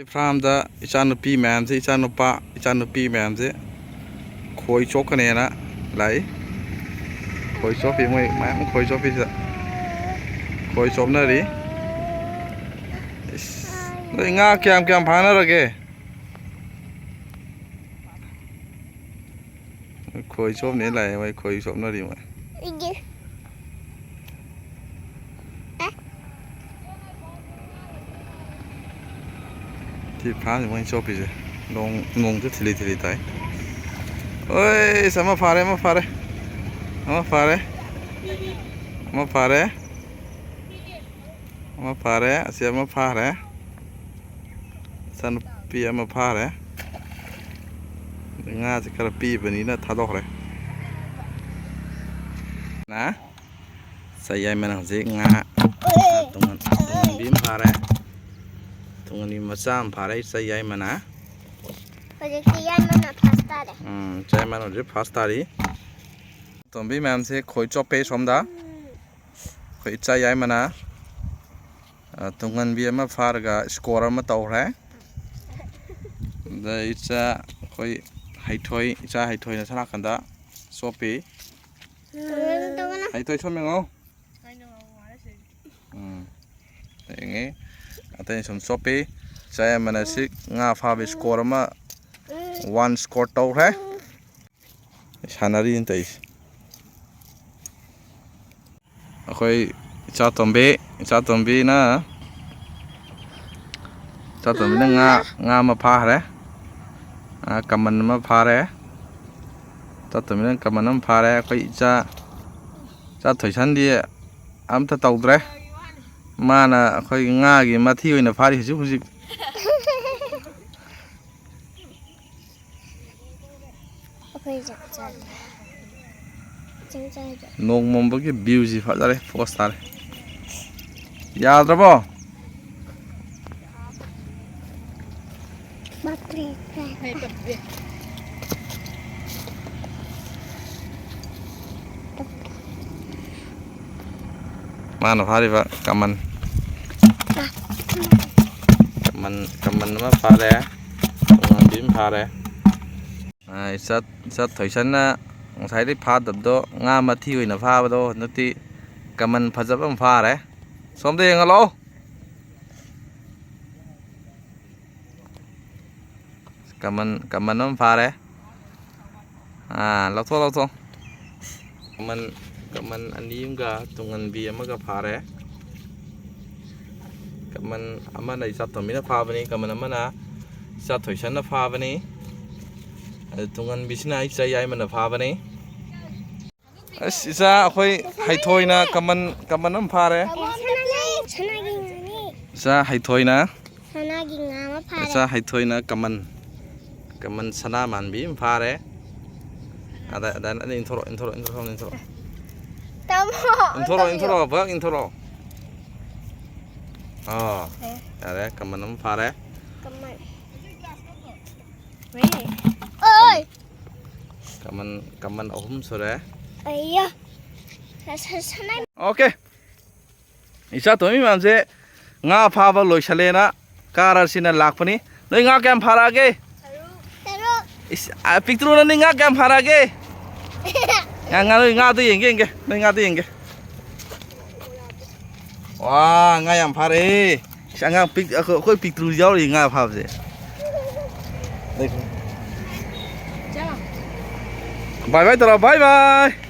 Framda ichanupi mamse ichanupa ichanupi mamse khoi chok ne na lai khoi chok pi moi ma khoi chok pi khoi chok na ri lai nga kyam phana ra ke khoi chok ne lai mai khoi chok na ri maiที่พาอยู่มันชอบไปเลยลงจะทีตายเอ้ยสามารถพาเลยเสียมาพาเลยสันปีมาพาเลยง่าจะกระปีแบบนี้นะทัดออกเลยนะใส่ใยมันเสียง่าตรงนั้นบีมพาเลยTungani masam parai sayai mana. Pada sayai mana pasta deh. Sayai mana je pasta ri. Tombi ma'am se khoi chop pe somda. Khoi sayai mana. Tungan bi ma farga score ma taw hai. Da icha khoi haithoi na sana kanda sopi. Haithoi somengo. Ini Atau som sopi saya manasik nga fabi score ma 1 score tau hai sanari intais akoi cha tombe na nga ma pha re kaman ma pha re cha tombe na kaman ma pha re akoi cha thoi san di am ta tau dre mana khoi nga gi mathi oina phari hu hu nong mom bagi view ji fazare post tare yaad rabo mana phari ba kaman ma phare ngon bim phare sat thoi san na sai dai pha dab do nga ma thi oina pha ba do nati kaman phajab am pha re somde ngalo kaman am pha re lau tho kaman anim ga tungan bi ama ga pha re kaman amana isat tomina pha bani kaman amana isat thoi san na pha bani tungan bisna isayai mana pha bani isa akhoi haithoina kaman am pha re isa haithoina isa haithoina kaman sana man bi am pha re ada intro ada kaman am pha re kaman ohum sore okay isa tomi mamse nga pha ba loi sale na kara sina lakpani noi nga kam phara ge picture na nga kam phara ge nga tu yenge noi nga tu yenge wah nga yam phare nga khoi picture jaw ri nga pha je bye bye tara bye bye